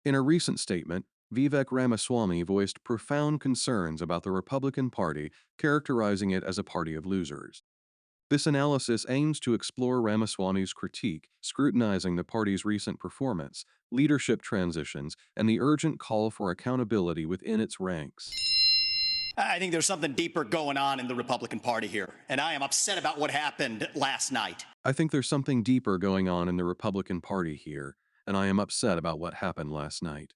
In a recent statement, Vivek Ramaswamy voiced profound concerns about the Republican Party, characterizing it as a party of losers. This analysis aims to explore Ramaswamy's critique, scrutinizing the party's recent performance, leadership transitions, and the urgent call for accountability within its ranks. I think there's something deeper going on in the Republican Party here, and I am upset about what happened last night. I think there's something deeper going on in the Republican Party here, and I am upset about what happened last night.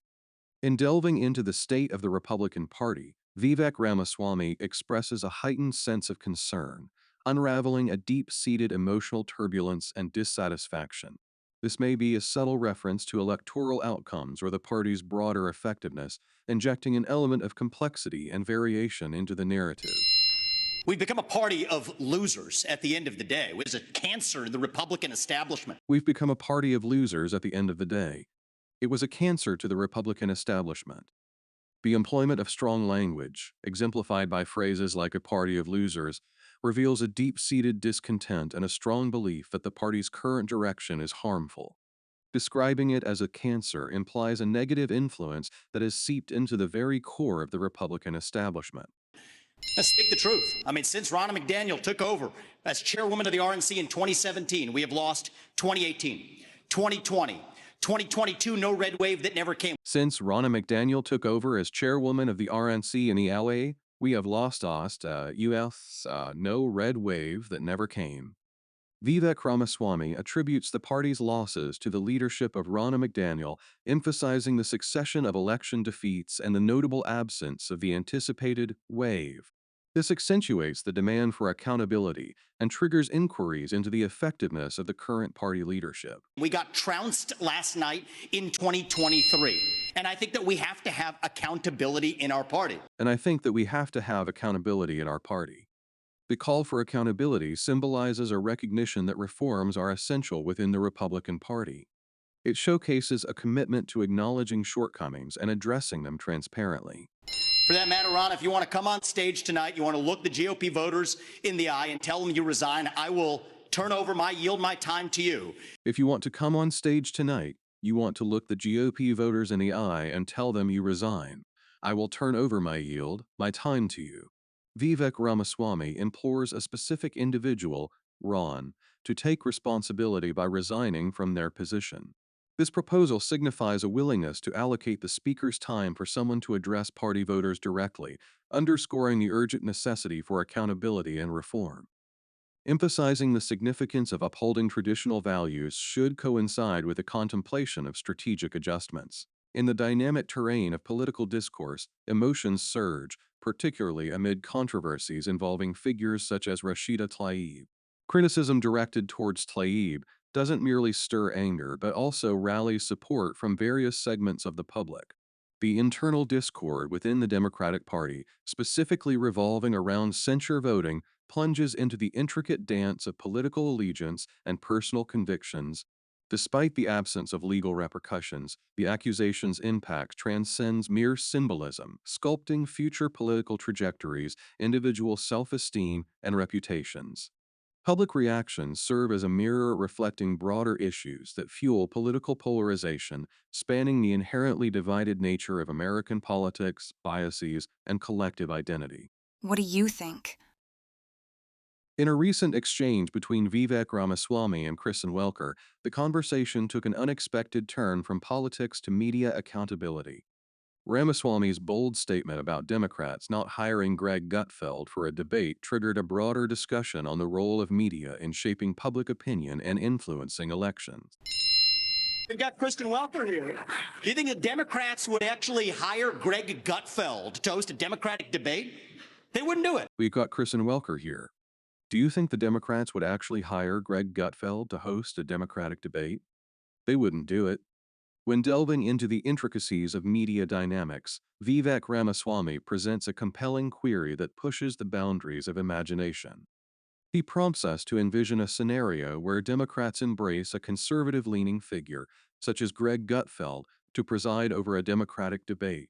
In delving into the state of the Republican Party, Vivek Ramaswamy expresses a heightened sense of concern, unraveling a deep-seated emotional turbulence and dissatisfaction. This may be a subtle reference to electoral outcomes or the party's broader effectiveness, injecting an element of complexity and variation into the narrative. We've become a party of losers at the end of the day. It was a cancer to the Republican establishment. We've become a party of losers at the end of the day. It was a cancer to the Republican establishment. The employment of strong language, exemplified by phrases like a party of losers, reveals a deep-seated discontent and a strong belief that the party's current direction is harmful. Describing it as a cancer implies a negative influence that has seeped into the very core of the Republican establishment. Let's speak the truth. I mean, since Ronna McDaniel took over as chairwoman of the RNC in 2017, we have lost 2018, 2020, 2022, no red wave that never came. Since Ronna McDaniel took over as chairwoman of the RNC in the LA, we have lost no red wave that never came. Vivek Ramaswamy attributes the party's losses to the leadership of Ronna McDaniel, emphasizing the succession of election defeats and the notable absence of the anticipated wave. This accentuates the demand for accountability and triggers inquiries into the effectiveness of the current party leadership. We got trounced last night in 2023, and I think that we have to have accountability in our party. The call for accountability symbolizes a recognition that reforms are essential within the Republican Party. It showcases a commitment to acknowledging shortcomings and addressing them transparently. For that matter, Ron, if you want to come on stage tonight, you want to look the GOP voters in the eye and tell them you resign, I will yield my time to you. If you want to come on stage tonight, you want to look the GOP voters in the eye and tell them you resign, I will turn over my time to you. Vivek Ramaswamy implores a specific individual, Ron, to take responsibility by resigning from their position. This proposal signifies a willingness to allocate the speaker's time for someone to address party voters directly, underscoring the urgent necessity for accountability and reform. Emphasizing the significance of upholding traditional values should coincide with the contemplation of strategic adjustments. In the dynamic terrain of political discourse, emotions surge, particularly amid controversies involving figures such as Rashida Tlaib. Criticism directed towards Tlaib doesn't merely stir anger but also rallies support from various segments of the public. The internal discord within the Democratic Party, specifically revolving around censure voting, plunges into the intricate dance of political allegiance and personal convictions. Despite the absence of legal repercussions, the accusation's impact transcends mere symbolism, sculpting future political trajectories, individual self-esteem, and reputations. Public reactions serve as a mirror reflecting broader issues that fuel political polarization, spanning the inherently divided nature of American politics, biases, and collective identity. What do you think? In a recent exchange between Vivek Ramaswamy and Kristen Welker, the conversation took an unexpected turn from politics to media accountability. Ramaswamy's bold statement about Democrats not hiring Greg Gutfeld for a debate triggered a broader discussion on the role of media in shaping public opinion and influencing elections. We've got Kristen Welker here. Do you think the Democrats would actually hire Greg Gutfeld to host a Democratic debate? They wouldn't do it. We've got Kristen Welker here. Do you think the Democrats would actually hire Greg Gutfeld to host a Democratic debate? They wouldn't do it. When delving into the intricacies of media dynamics, Vivek Ramaswamy presents a compelling query that pushes the boundaries of imagination. He prompts us to envision a scenario where Democrats embrace a conservative-leaning figure, such as Greg Gutfeld, to preside over a Democratic debate.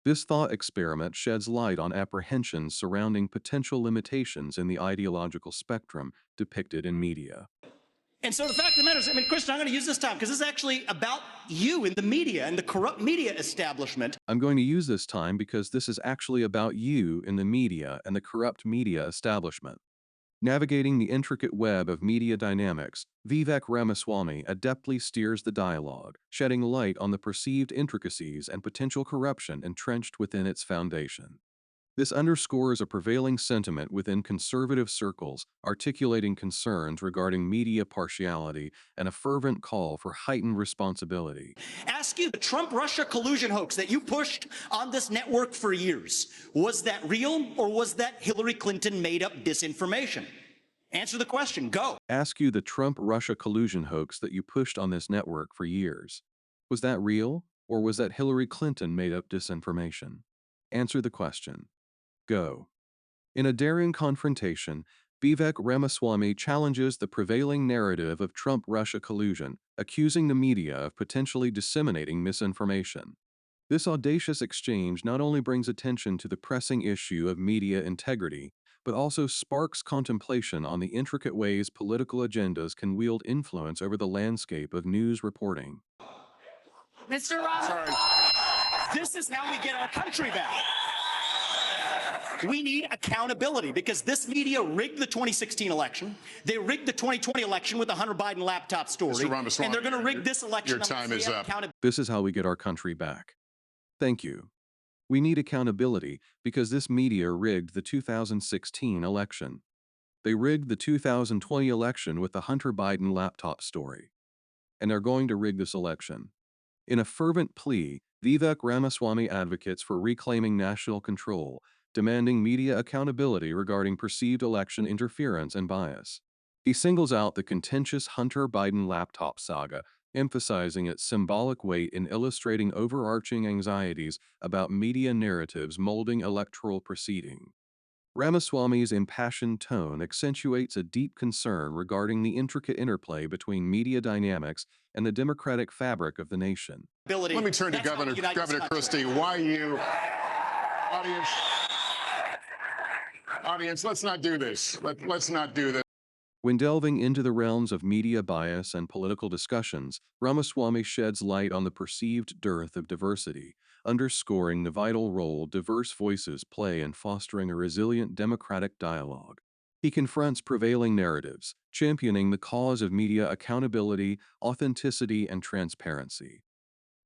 This thought experiment sheds light on apprehensions surrounding potential limitations in the ideological spectrum depicted in media. And so the fact of the matter is, I mean, Kristen, I'm going to use this time because this is actually about you in the media and the corrupt media establishment. I'm going to use this time because this is actually about you in the media and the corrupt media establishment. Navigating the intricate web of media dynamics, Vivek Ramaswamy adeptly steers the dialogue, shedding light on the perceived intricacies and potential corruption entrenched within its foundation. This underscores a prevailing sentiment within conservative circles, articulating concerns regarding media partiality and a fervent call for heightened responsibility. Ask you, the Trump-Russia collusion hoax that you pushed on this network for years, was that real or was that Hillary Clinton made-up disinformation? Answer the question. Go. Ask you the Trump-Russia collusion hoax that you pushed on this network for years. Was that real or was that Hillary Clinton made-up disinformation? Answer the question. Go. In a daring confrontation, Vivek Ramaswamy challenges the prevailing narrative of Trump-Russia collusion, accusing the media of potentially disseminating misinformation. This audacious exchange not only brings attention to the pressing issue of media integrity, but also sparks contemplation on the intricate ways political agendas can wield influence over the landscape of news reporting. Mr. Ramos, this is how we get our country back. We need accountability because this media rigged the 2016 election. They rigged the 2020 election with the Hunter Biden laptop story. Mr. Ramaswamy, and they're going to rig this election. Your time is up. This is how we get our country back. Thank you. We need accountability because this media rigged the 2016 election. They rigged the 2020 election with the Hunter Biden laptop story. And they're going to rig this election. In a fervent plea, Vivek Ramaswamy advocates for reclaiming national control, demanding media accountability regarding perceived election interference and bias. He singles out the contentious Hunter Biden laptop saga, emphasizing its symbolic weight in illustrating overarching anxieties about media narratives molding electoral proceeding. Ramaswamy's impassioned tone accentuates a deep concern regarding the intricate interplay between media dynamics and the democratic fabric of the nation. Let me turn to Governor Christie. Why you, audience, let's not do this. Let's not do this. When delving into the realms of media bias and political discussions, Ramaswamy sheds light on the perceived dearth of diversity, underscoring the vital role diverse voices play in fostering a resilient democratic dialogue. He confronts prevailing narratives, championing the cause of media accountability, authenticity, and transparency.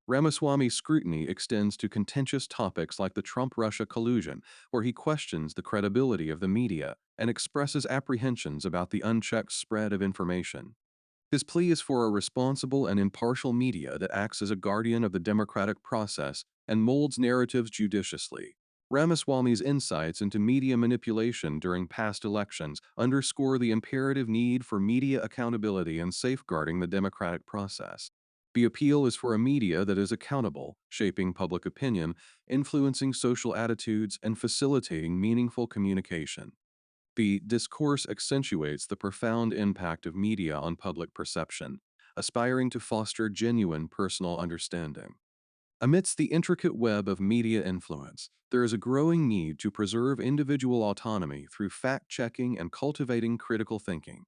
Ramaswamy's scrutiny extends to contentious topics like the Trump-Russia collusion, where he questions the credibility of the media and expresses apprehensions about the unchecked spread of information. His plea is for a responsible and impartial media that acts as a guardian of the democratic process and molds narratives judiciously. Ramaswamy's insights into media manipulation during past elections underscore the imperative need for media accountability and safeguarding the democratic process. The appeal is for a media that is accountable, shaping public opinion, influencing social attitudes, and facilitating meaningful communication. The discourse accentuates the profound impact of media on public perception, aspiring to foster genuine personal understanding. Amidst the intricate web of media influence, there is a growing need to preserve individual autonomy through fact-checking and cultivating critical thinking.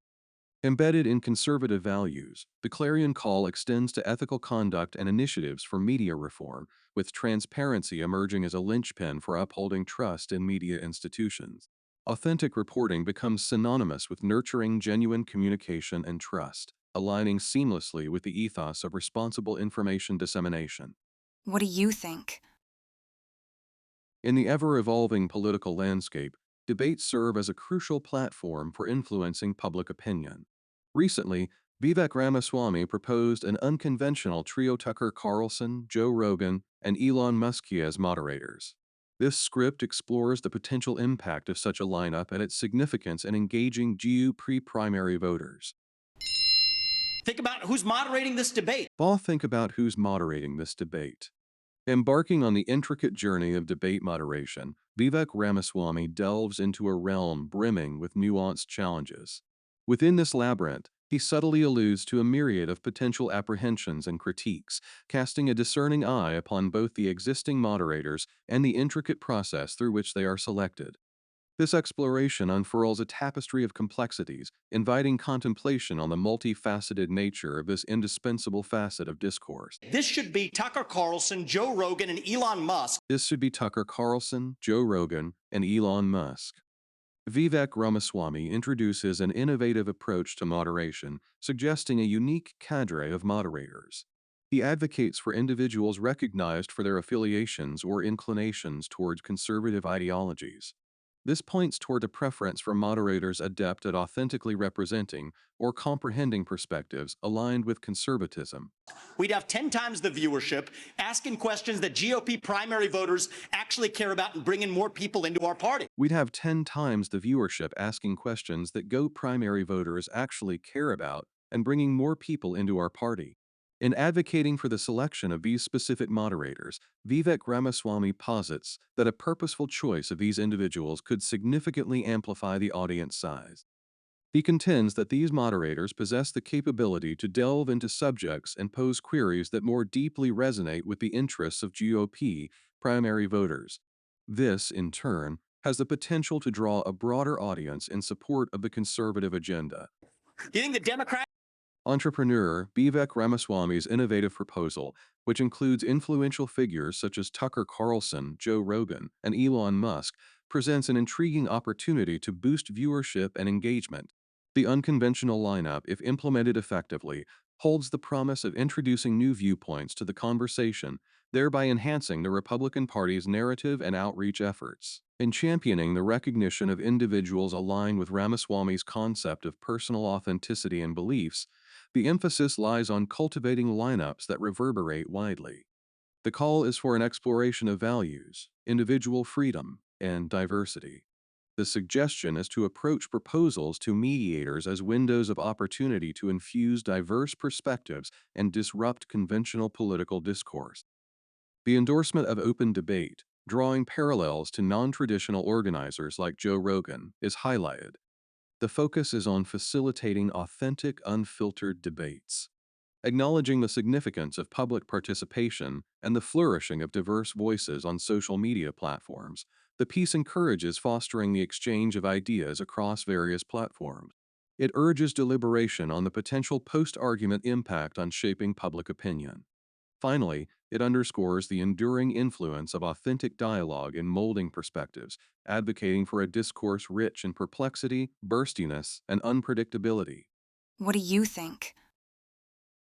Embedded in conservative values, the clarion call extends to ethical conduct and initiatives for media reform, with transparency emerging as a linchpin for upholding trust in media institutions. Authentic reporting becomes synonymous with nurturing genuine communication and trust, aligning seamlessly with the ethos of responsible information dissemination. What do you think? In the ever-evolving political landscape, debates serve as a crucial platform for influencing public opinion. Recently, Vivek Ramaswamy proposed an unconventional trio: Tucker Carlson, Joe Rogan, and Elon Musk as moderators. This script explores the potential impact of such a lineup and its significance in engaging GOP primary voters. Think about who's moderating this debate. Think about who's moderating this debate. Embarking on the intricate journey of debate moderation, Vivek Ramaswamy delves into a realm brimming with nuanced challenges. Within this labyrinth, he subtly alludes to a myriad of potential apprehensions and critiques, casting a discerning eye upon both the existing moderators and the intricate process through which they are selected. This exploration unfurls a tapestry of complexities, inviting contemplation on the multifaceted nature of this indispensable facet of discourse. This should be Tucker Carlson, Joe Rogan, and Elon Musk. This should be Tucker Carlson, Joe Rogan, and Elon Musk. Vivek Ramaswamy introduces an innovative approach to moderation, suggesting a unique cadre of moderators. He advocates for individuals recognized for their affiliations or inclinations towards conservative ideologies. This points toward a preference for moderators adept at authentically representing or comprehending perspectives aligned with conservatism. We'd have 10 times the viewership, asking questions that GOP primary voters actually care about and bringing more people into our party. We'd have 10 times the viewership asking questions that primary voters actually care about and bringing more people into our party. In advocating for the selection of these specific moderators, Vivek Ramaswamy posits that a purposeful choice of these individuals could significantly amplify the audience size. He contends that these moderators possess the capability to delve into subjects and pose queries that more deeply resonate with the interests of GOP primary voters. This, in turn, has the potential to draw a broader audience in support of the conservative agenda. You think the Democrats? Entrepreneur Vivek Ramaswamy's innovative proposal, which includes influential figures such as Tucker Carlson, Joe Rogan, and Elon Musk, presents an intriguing opportunity to boost viewership and engagement. The unconventional lineup, if implemented effectively, holds the promise of introducing new viewpoints to the conversation, thereby enhancing the Republican Party's narrative and outreach efforts. In championing the recognition of individuals aligned with Ramaswamy's concept of personal authenticity and beliefs, the emphasis lies on cultivating lineups that reverberate widely. The call is for an exploration of values, individual freedom, and diversity. The suggestion is to approach proposals to mediators as windows of opportunity to infuse diverse perspectives and disrupt conventional political discourse. The endorsement of open debate, drawing parallels to non-traditional organizers like Joe Rogan, is highlighted. The focus is on facilitating authentic, unfiltered debates. Acknowledging the significance of public participation and the flourishing of diverse voices on social media platforms, the piece encourages fostering the exchange of ideas across various platforms. It urges deliberation on the potential post-argument impact on shaping public opinion. Finally, it underscores the enduring influence of authentic dialogue in molding perspectives, advocating for a discourse rich in perplexity, burstiness, and unpredictability. What do you think?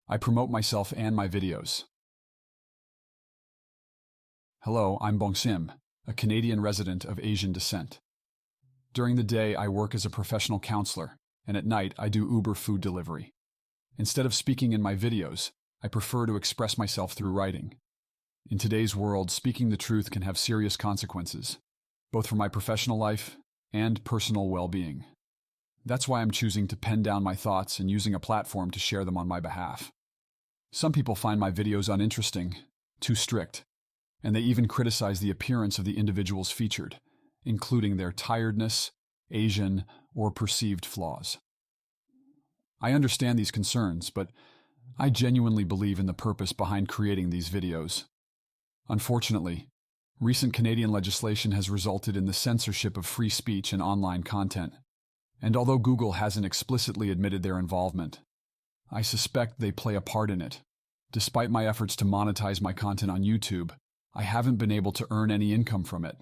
I promote myself and my videos. Hello, I'm Bong Sim, a Canadian resident of Asian descent. During the day, I work as a professional counselor, and at night, I do Uber food delivery. Instead of speaking in my videos, I prefer to express myself through writing. In today's world, speaking the truth can have serious consequences, both for my professional life and personal well-being. That's why I'm choosing to pen down my thoughts and using a platform to share them on my behalf. Some people find my videos uninteresting, too strict, and they even criticize the appearance of the individuals featured, including their tiredness, Asian, or perceived flaws. I understand these concerns, but I genuinely believe in the purpose behind creating these videos. Unfortunately, recent Canadian legislation has resulted in the censorship of free speech and online content. And although Google hasn't explicitly admitted their involvement, I suspect they play a part in it. Despite my efforts to monetize my content on YouTube, I haven't been able to earn any income from it.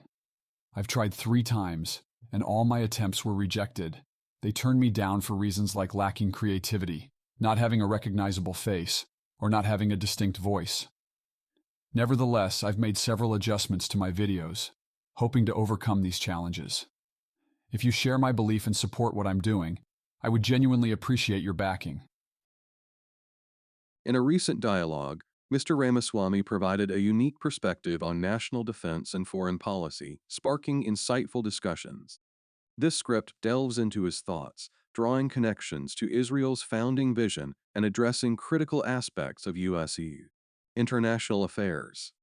I've tried 3 times, and all my attempts were rejected. They turned me down for reasons like lacking creativity, not having a recognizable face, or not having a distinct voice. Nevertheless, I've made several adjustments to my videos, hoping to overcome these challenges. If you share my belief and support what I'm doing, I would genuinely appreciate your backing. In a recent dialogue, Mr. Ramaswamy provided a unique perspective on national defense and foreign policy, sparking insightful discussions. This script delves into his thoughts, drawing connections to Israel's founding vision and addressing critical aspects of U.S. international affairs.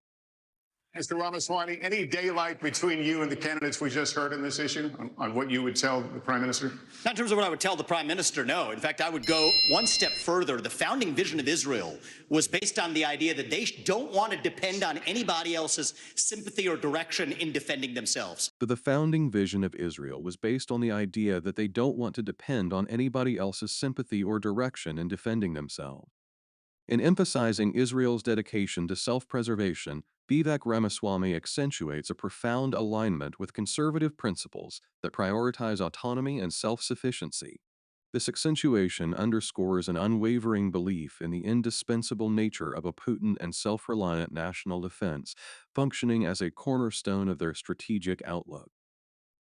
Mr. Ramaswamy, any daylight between you and the candidates we just heard on this issue on what you would tell the Prime Minister? Not in terms of what I would tell the Prime Minister, no. In fact, I would go one step further. The founding vision of Israel was based on the idea that they don't want to depend on anybody else's sympathy or direction in defending themselves. The founding vision of Israel was based on the idea that they don't want to depend on anybody else's sympathy or direction in defending themselves. In emphasizing Israel's dedication to self-preservation, Vivek Ramaswamy accentuates a profound alignment with conservative principles that prioritize autonomy and self-sufficiency. This accentuation underscores an unwavering belief in the indispensable nature of a potent and self-reliant national defense, functioning as a cornerstone of their strategic outlook.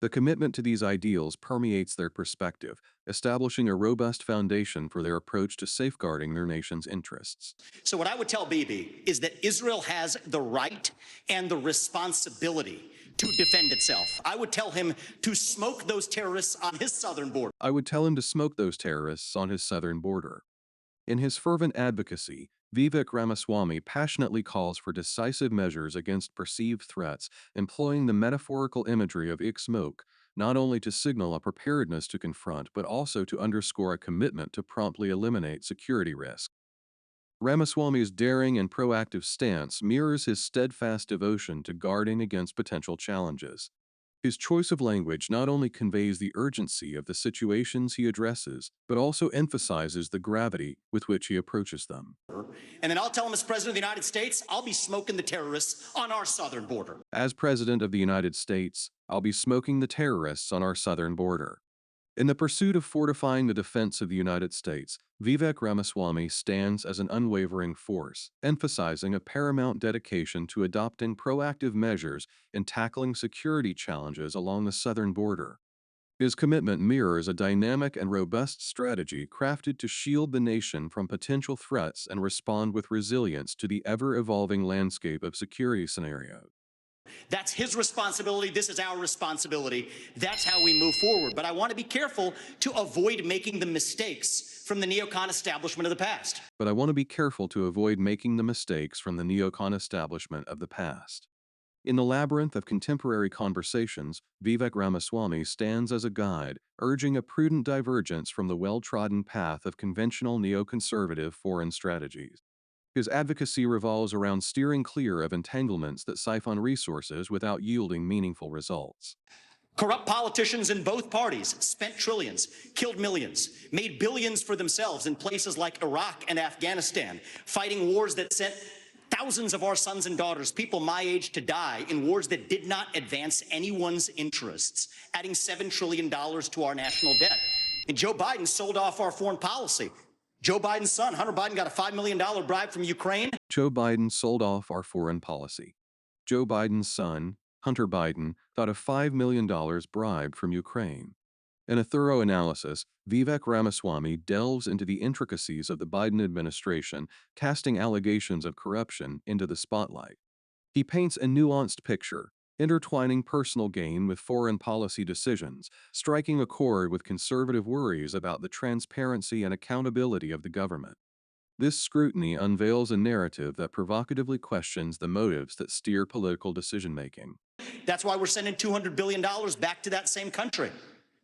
The commitment to these ideals permeates their perspective, establishing a robust foundation for their approach to safeguarding their nation's interests. So what I would tell Bibi is that Israel has the right and the responsibility to defend itself. I would tell him to smoke those terrorists on his southern border. I would tell him to smoke those terrorists on his southern border. In his fervent advocacy, Vivek Ramaswamy passionately calls for decisive measures against perceived threats, employing the metaphorical imagery of smoke, not only to signal a preparedness to confront but also to underscore a commitment to promptly eliminate security risks. Ramaswamy's daring and proactive stance mirrors his steadfast devotion to guarding against potential challenges. His choice of language not only conveys the urgency of the situations he addresses, but also emphasizes the gravity with which he approaches them. And then I'll tell him as President of the United States, I'll be smoking the terrorists on our southern border. As President of the United States, I'll be smoking the terrorists on our southern border. In the pursuit of fortifying the defense of the United States, Vivek Ramaswamy stands as an unwavering force, emphasizing a paramount dedication to adopting proactive measures in tackling security challenges along the southern border. His commitment mirrors a dynamic and robust strategy crafted to shield the nation from potential threats and respond with resilience to the ever-evolving landscape of security scenarios. That's his responsibility. This is our responsibility. That's how we move forward. But I want to be careful to avoid making the mistakes from the neocon establishment of the past. In the labyrinth of contemporary conversations, Vivek Ramaswamy stands as a guide, urging a prudent divergence from the well-trodden path of conventional neoconservative foreign strategies. His advocacy revolves around steering clear of entanglements that siphon resources without yielding meaningful results. Corrupt politicians in both parties spent trillions, killed millions, made billions for themselves in places like Iraq and Afghanistan, fighting wars that sent thousands of our sons and daughters, people my age, to die in wars that did not advance anyone's interests, adding $7 trillion to our national debt. And Joe Biden sold off our foreign policy. Joe Biden's son, Hunter Biden, got a $5 million bribe from Ukraine. Joe Biden sold off our foreign policy. Joe Biden's son, Hunter Biden, got a $5 million bribe from Ukraine. In a thorough analysis, Vivek Ramaswamy delves into the intricacies of the Biden administration, casting allegations of corruption into the spotlight. He paints a nuanced picture, intertwining personal gain with foreign policy decisions, striking a chord with conservative worries about the transparency and accountability of the government. This scrutiny unveils a narrative that provocatively questions the motives that steer political decision-making. That's why we're sending $200 billion back to that same country.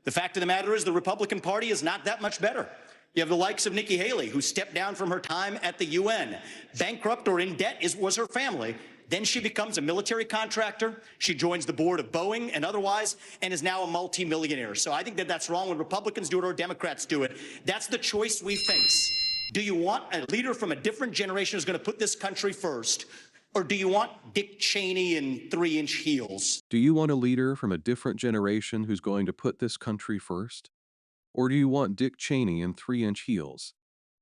The fact of the matter is the Republican Party is not that much better. You have the likes of Nikki Haley, who stepped down from her time at the UN. Bankrupt or in debt was her family. Then she becomes a military contractor. She joins the board of Boeing and otherwise, and is now a multimillionaire. So I think that that's wrong when Republicans do it or Democrats do it. That's the choice we face. Do you want a leader from a different generation who's going to put this country first? Or do you want Dick Cheney in 3-inch heels? Do you want a leader from a different generation who's going to put this country first? Or do you want Dick Cheney in 3-inch heels?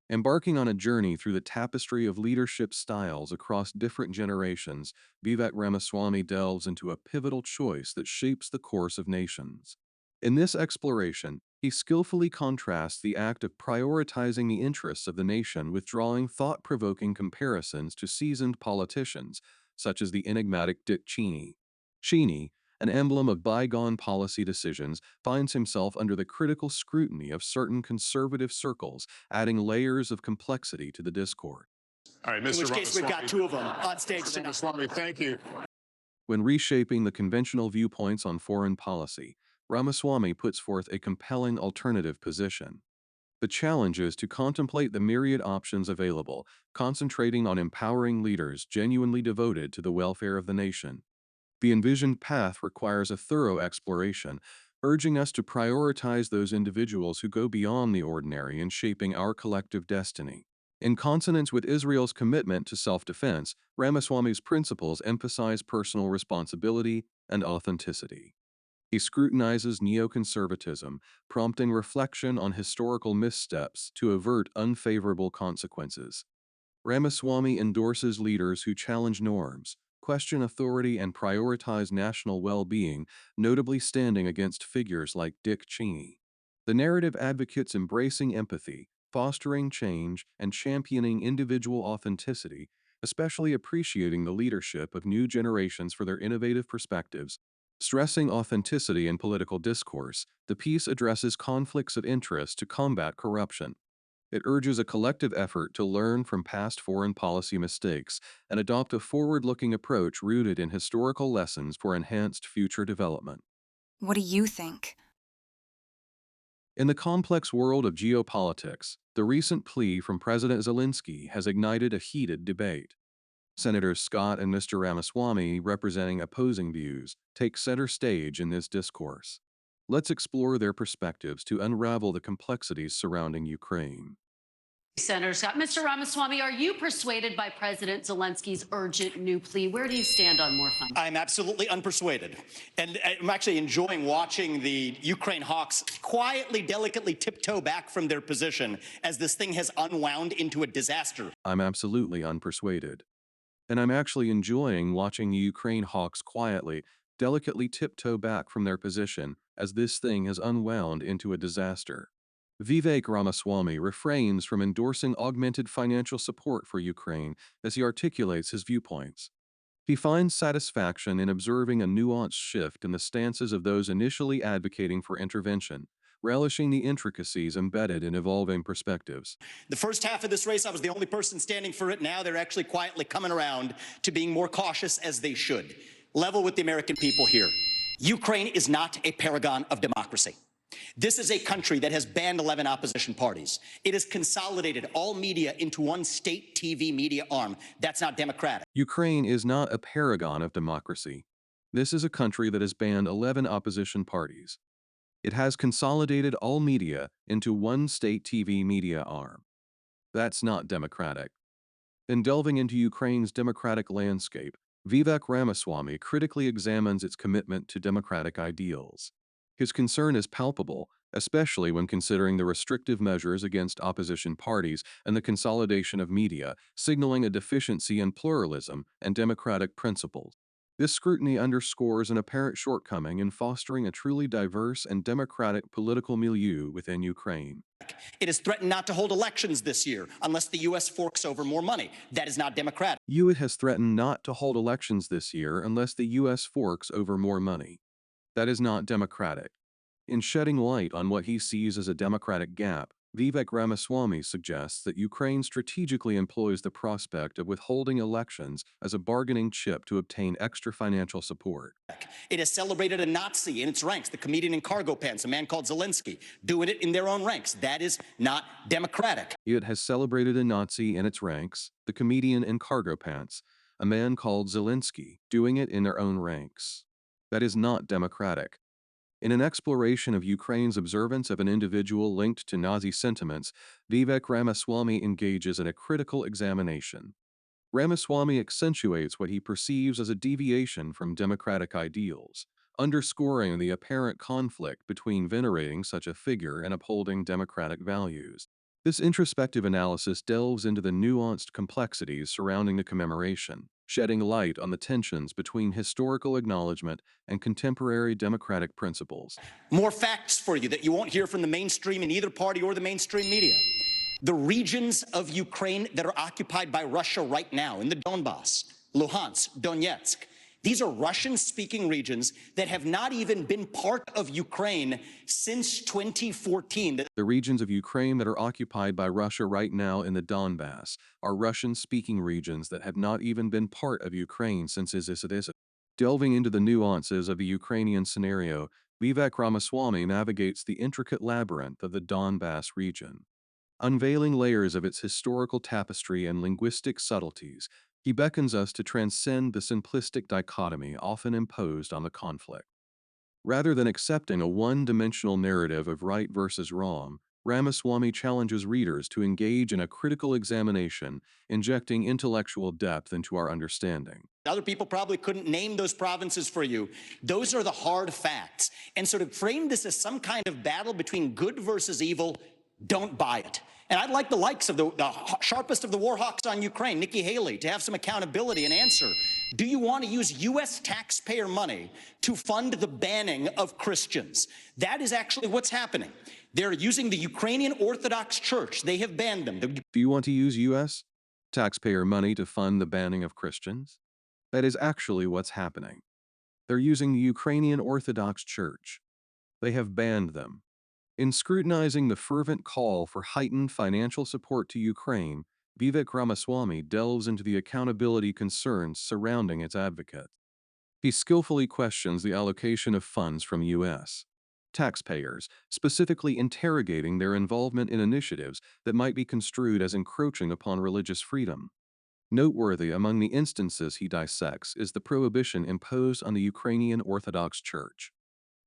Embarking on a journey through the tapestry of leadership styles across different generations, Vivek Ramaswamy delves into a pivotal choice that shapes the course of nations. In this exploration, he skillfully contrasts the act of prioritizing the interests of the nation with drawing thought-provoking comparisons to seasoned politicians, such as the enigmatic Dick Cheney. Cheney, an emblem of bygone policy decisions, finds himself under the critical scrutiny of certain conservative circles, adding layers of complexity to the discourse. All right, In Mr. which case, we've got Ramaswamy. two of them on stage Mr. tonight. Ramaswamy, thank you. When reshaping the conventional viewpoints on foreign policy, Ramaswamy puts forth a compelling alternative position. The challenge is to contemplate the myriad options available, concentrating on empowering leaders genuinely devoted to the welfare of the nation. The envisioned path requires a thorough exploration, urging us to prioritize those individuals who go beyond the ordinary in shaping our collective destiny. In consonance with Israel's commitment to self-defense, Ramaswamy's principles emphasize personal responsibility and authenticity. He scrutinizes neoconservatism, prompting reflection on historical missteps to avert unfavorable consequences. Ramaswamy endorses leaders who challenge norms, question authority, and prioritize national well-being, notably standing against figures like Dick Cheney. The narrative advocates embracing empathy, fostering change, and championing individual authenticity, especially appreciating the leadership of new generations for their innovative perspectives. Stressing authenticity in political discourse, the piece addresses conflicts of interest to combat corruption. It urges a collective effort to learn from past foreign policy mistakes and adopt a forward-looking approach rooted in historical lessons for enhanced future development. What do you think? In the complex world of geopolitics, the recent plea from President Zelensky has ignited a heated debate. Senators Scott and Mr. Ramaswamy, representing opposing views, take center stage in this discourse. Let's explore their perspectives to unravel the complexities surrounding Ukraine. Senator Scott. Mr. Ramaswamy, are you persuaded by President Zelensky's urgent new plea? Where do you stand on more funding? I'm absolutely unpersuaded. And I'm actually enjoying watching the Ukraine hawks quietly, delicately tiptoe back from their position as this thing has unwound into a disaster. I'm absolutely unpersuaded. And I'm actually enjoying watching the Ukraine hawks quietly, delicately tiptoe back from their position as this thing has unwound into a disaster. Vivek Ramaswamy refrains from endorsing augmented financial support for Ukraine as he articulates his viewpoints. He finds satisfaction in observing a nuanced shift in the stances of those initially advocating for intervention, relishing the intricacies embedded in evolving perspectives. The first half of this race, I was the only person standing for it. Now they're actually quietly coming around to being more cautious, as they should. Level with the American people here. Ukraine is not a paragon of democracy. This is a country that has banned 11 opposition parties. It has consolidated all media into one state TV media arm. That's not democratic. Ukraine is not a paragon of democracy. This is a country that has banned 11 opposition parties. It has consolidated all media into one state TV media arm. That's not democratic. In delving into Ukraine's democratic landscape, Vivek Ramaswamy critically examines its commitment to democratic ideals. His concern is palpable, especially when considering the restrictive measures against opposition parties and the consolidation of media, signaling a deficiency in pluralism and democratic principles. This scrutiny underscores an apparent shortcoming in fostering a truly diverse and democratic political milieu within Ukraine. It has threatened not to hold elections this year unless the U.S. forks over more money. That is not democratic. It has threatened not to hold elections this year unless the U.S. forks over more money. That is not democratic. In shedding light on what he sees as a democratic gap, Vivek Ramaswamy suggests that Ukraine strategically employs the prospect of withholding elections as a bargaining chip to obtain extra financial support. It has celebrated a Nazi in its ranks, the comedian in cargo pants, a man called Zelensky, doing it in their own ranks. That is not democratic. It has celebrated a Nazi in its ranks, the comedian in cargo pants, a man called Zelensky, doing it in their own ranks. That is not democratic. In an exploration of Ukraine's observance of an individual linked to Nazi sentiments, Vivek Ramaswamy engages in a critical examination. Ramaswamy accentuates what he perceives as a deviation from democratic ideals, underscoring the apparent conflict between venerating such a figure and upholding democratic values. This introspective analysis delves into the nuanced complexities surrounding the commemoration, shedding light on the tensions between historical acknowledgement and contemporary democratic principles. More facts for you that you won't hear from the mainstream in either party or the mainstream media. The regions of Ukraine that are occupied by Russia right now, in the Donbass, Luhansk, Donetsk, these are Russian-speaking regions that have not even been part of Ukraine since 2014. The regions of Ukraine that are occupied by Russia right now in the Donbass are Russian-speaking regions that have not even been part of Ukraine since its Delving into the nuances of the Ukrainian scenario, Vivek Ramaswamy navigates the intricate labyrinth of the Donbass region. Unveiling layers of its historical tapestry and linguistic subtleties, he beckons us to transcend the simplistic dichotomy often imposed on the conflict. Rather than accepting a one-dimensional narrative of right versus wrong, Ramaswamy challenges readers to engage in a critical examination, injecting intellectual depth into our understanding. Other people probably couldn't name those provinces for you. Those are the hard facts. And so to frame this as some kind of battle between good versus evil, don't buy it. And I'd like the likes of the sharpest of the war hawks on Ukraine, Nikki Haley, to have some accountability and answer. Do you want to use U.S. taxpayer money to fund the banning of Christians? That is actually what's happening. They're using the Ukrainian Orthodox Church. They have banned them. Do you want to use U.S. taxpayer money to fund the banning of Christians? That is actually what's happening. They're using the Ukrainian Orthodox Church. They have banned them. In scrutinizing the fervent call for heightened financial support to Ukraine, Vivek Ramaswamy delves into the accountability concerns surrounding its advocates. He skillfully questions the allocation of funds from U.S. taxpayers, specifically interrogating their involvement in initiatives that might be construed as encroaching upon religious freedom. Noteworthy among the instances he dissects is the prohibition imposed on the Ukrainian Orthodox Church.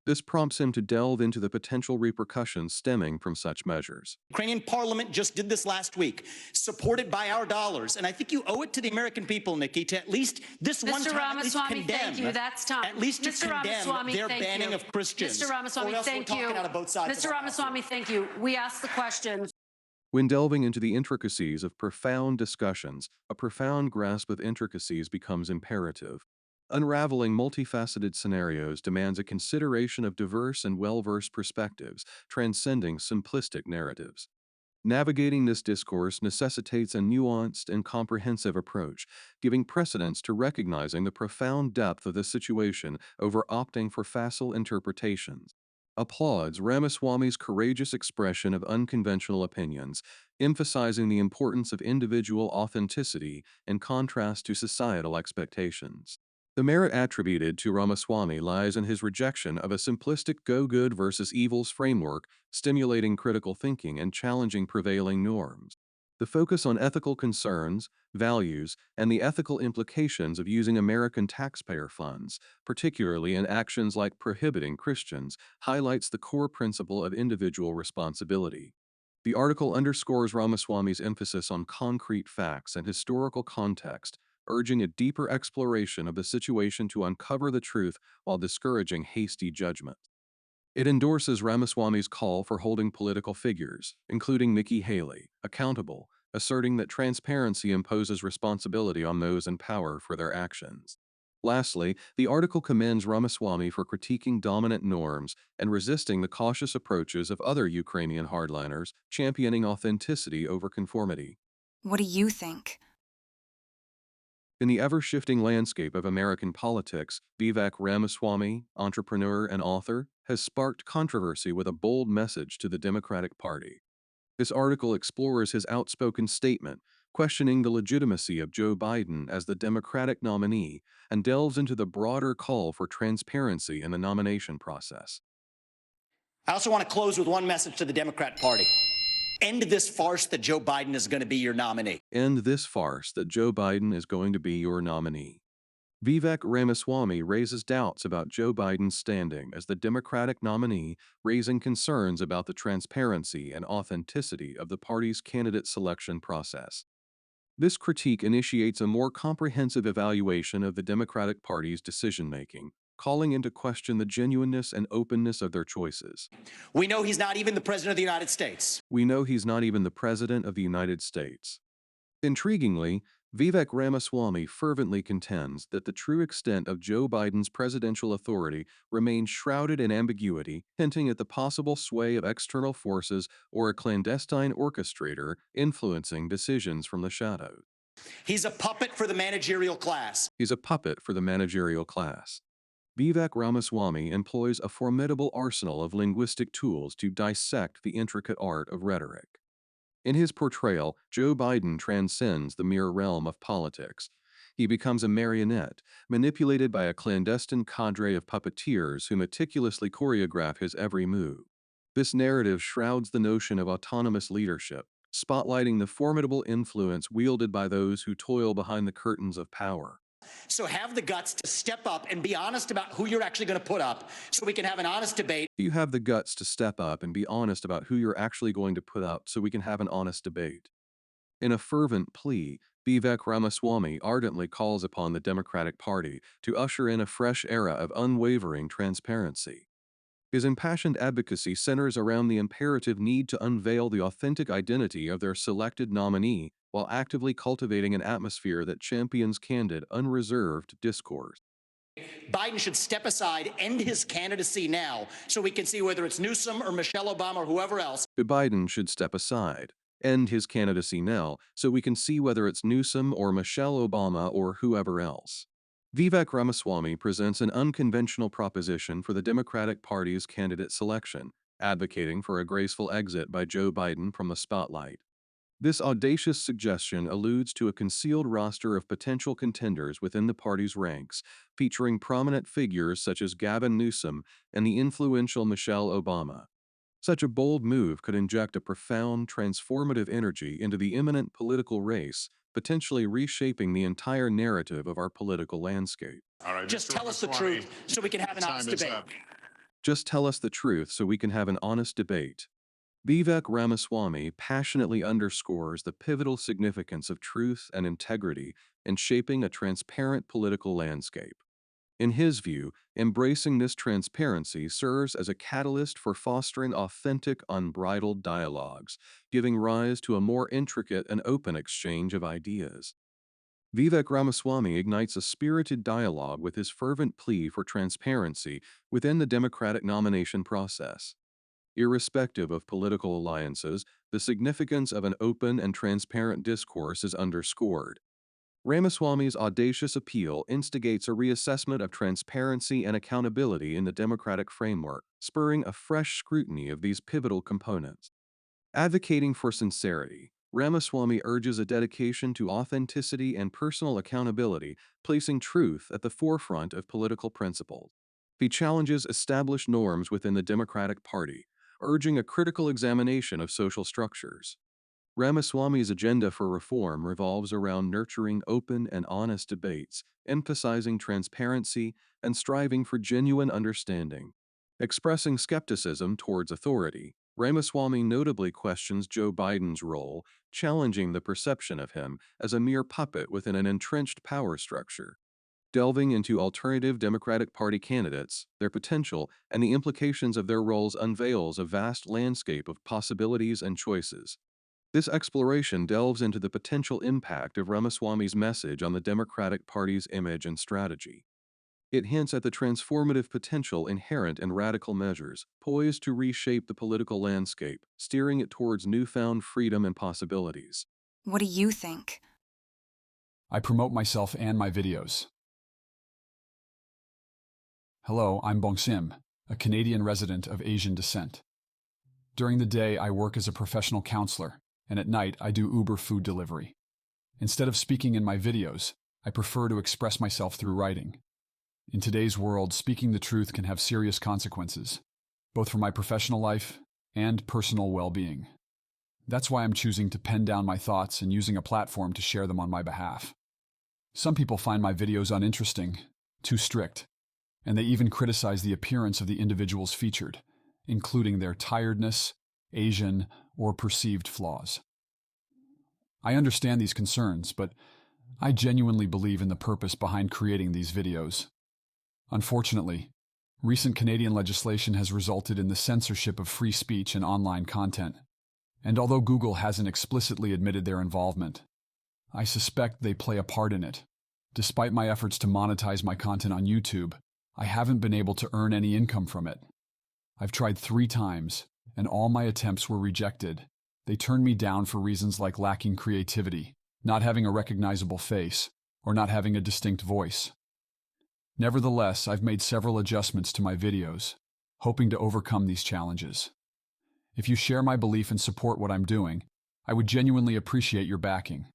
This prompts him to delve into the potential repercussions stemming from such measures. Ukrainian parliament just did this last week, supported by our dollars. And I think you owe it to the American people, Nikki, to at least this one Mr. time at least Ramaswamy, condemn. thank you. That's time. At least to Mr. condemn Ramaswamy, their thank banning you. of Christians. Mr. Ramaswamy, or else thank we're you. talking out of both sides Mr. of our mouth Ramaswamy, here. thank you. We asked the question. When delving into the intricacies of profound discussions, a profound grasp of intricacies becomes imperative. Unraveling multifaceted scenarios demands a consideration of diverse and well-versed perspectives, transcending simplistic narratives. Navigating this discourse necessitates a nuanced and comprehensive approach, giving precedence to recognizing the profound depth of the situation over opting for facile interpretations. Applauds Ramaswamy's courageous expression of unconventional opinions, emphasizing the importance of individual authenticity in contrast to societal expectations. The merit attributed to Ramaswamy lies in his rejection of a simplistic go-good versus evils framework, stimulating critical thinking and challenging prevailing norms. The focus on ethical concerns, values, and the ethical implications of using American taxpayer funds, particularly in actions like prohibiting Christians, highlights the core principle of individual responsibility. The article underscores Ramaswamy's emphasis on concrete facts and historical context, urging a deeper exploration of the situation to uncover the truth while discouraging hasty judgment. It endorses Ramaswamy's call for holding political figures, including Nikki Haley, accountable, asserting that transparency imposes responsibility on those in power for their actions. Lastly, the article commends Ramaswamy for critiquing dominant norms and resisting the cautious approaches of other Ukrainian hardliners, championing authenticity over conformity. What do you think? In the ever-shifting landscape of American politics, Vivek Ramaswamy, entrepreneur and author, has sparked controversy with a bold message to the Democratic Party. This article explores his outspoken statement, questioning the legitimacy of Joe Biden as the Democratic nominee, and delves into the broader call for transparency in the nomination process. I also want to close with one message to the Democrat Party. End this farce that Joe Biden is going to be your nominee. End this farce that Joe Biden is going to be your nominee. Vivek Ramaswamy raises doubts about Joe Biden's standing as the Democratic nominee, raising concerns about the transparency and authenticity of the party's candidate selection process. This critique initiates a more comprehensive evaluation of the Democratic Party's decision-making, calling into question the genuineness and openness of their choices. We know he's not even the President of the United States. We know he's not even the President of the United States. Intriguingly, Vivek Ramaswamy fervently contends that the true extent of Joe Biden's presidential authority remains shrouded in ambiguity, hinting at the possible sway of external forces or a clandestine orchestrator influencing decisions from the shadows. He's a puppet for the managerial class. He's a puppet for the managerial class. Vivek Ramaswamy employs a formidable arsenal of linguistic tools to dissect the intricate art of rhetoric. In his portrayal, Joe Biden transcends the mere realm of politics. He becomes a marionette, manipulated by a clandestine cadre of puppeteers who meticulously choreograph his every move. This narrative shrouds the notion of autonomous leadership, spotlighting the formidable influence wielded by those who toil behind the curtains of power. So have the guts to step up and be honest about who you're actually going to put up so we can have an honest debate. You have the guts to step up and be honest about who you're actually going to put up so we can have an honest debate. In a fervent plea, Vivek Ramaswamy ardently calls upon the Democratic Party to usher in a fresh era of unwavering transparency. His impassioned advocacy centers around the imperative need to unveil the authentic identity of their selected nominee while actively cultivating an atmosphere that champions candid, unreserved discourse. Biden should step aside, end his candidacy now, so we can see whether it's Newsom or Michelle Obama or whoever else. Biden should step aside, end his candidacy now, so we can see whether it's Newsom or Michelle Obama or whoever else. Vivek Ramaswamy presents an unconventional proposition for the Democratic Party's candidate selection, advocating for a graceful exit by Joe Biden from the spotlight. This audacious suggestion alludes to a concealed roster of potential contenders within the party's ranks, featuring prominent figures such as Gavin Newsom and the influential Michelle Obama. Such a bold move could inject a profound, transformative energy into the imminent political race, potentially reshaping the entire narrative of our political landscape. All right, Just Mr. tell us the Ramaswamy, truth so we can have an time honest is debate. up. Just tell us the truth so we can have an honest debate. Vivek Ramaswamy passionately underscores the pivotal significance of truth and integrity in shaping a transparent political landscape. In his view, embracing this transparency serves as a catalyst for fostering authentic, unbridled dialogues, giving rise to a more intricate and open exchange of ideas. Vivek Ramaswamy ignites a spirited dialogue with his fervent plea for transparency within the Democratic nomination process. Irrespective of political alliances, the significance of an open and transparent discourse is underscored. Ramaswamy's audacious appeal instigates a reassessment of transparency and accountability in the democratic framework, spurring a fresh scrutiny of these pivotal components. Advocating for sincerity, Ramaswamy urges a dedication to authenticity and personal accountability, placing truth at the forefront of political principles. He challenges established norms within the Democratic Party, urging a critical examination of social structures. Ramaswamy's agenda for reform revolves around nurturing open and honest debates, emphasizing transparency and striving for genuine understanding. Expressing skepticism towards authority, Ramaswamy notably questions Joe Biden's role, challenging the perception of him as a mere puppet within an entrenched power structure. Delving into alternative Democratic Party candidates, their potential, and the implications of their roles unveils a vast landscape of possibilities and choices. This exploration delves into the potential impact of Ramaswamy's message on the Democratic Party's image and strategy. It hints at the transformative potential inherent in radical measures, poised to reshape the political landscape, steering it towards newfound freedom and possibilities. What do you think? I promote myself and my videos. Hello, I'm Bongsim, a Canadian resident of Asian descent. During the day, I work as a professional counselor, and at night, I do Uber food delivery. Instead of speaking in my videos, I prefer to express myself through writing. In today's world, speaking the truth can have serious consequences, both for my professional life and personal well-being. That's why I'm choosing to pen down my thoughts and using a platform to share them on my behalf. Some people find my videos uninteresting, too strict, and they even criticize the appearance of the individuals featured, including their tiredness, Asian, or perceived flaws. I understand these concerns, but I genuinely believe in the purpose behind creating these videos. Unfortunately, recent Canadian legislation has resulted in the censorship of free speech and online content, and although Google hasn't explicitly admitted their involvement, I suspect they play a part in it. Despite my efforts to monetize my content on YouTube, I haven't been able to earn any income from it. I've tried 3 times, and all my attempts were rejected. They turned me down for reasons like lacking creativity, not having a recognizable face, or not having a distinct voice. Nevertheless, I've made several adjustments to my videos, hoping to overcome these challenges. If you share my belief and support what I'm doing, I would genuinely appreciate your backing.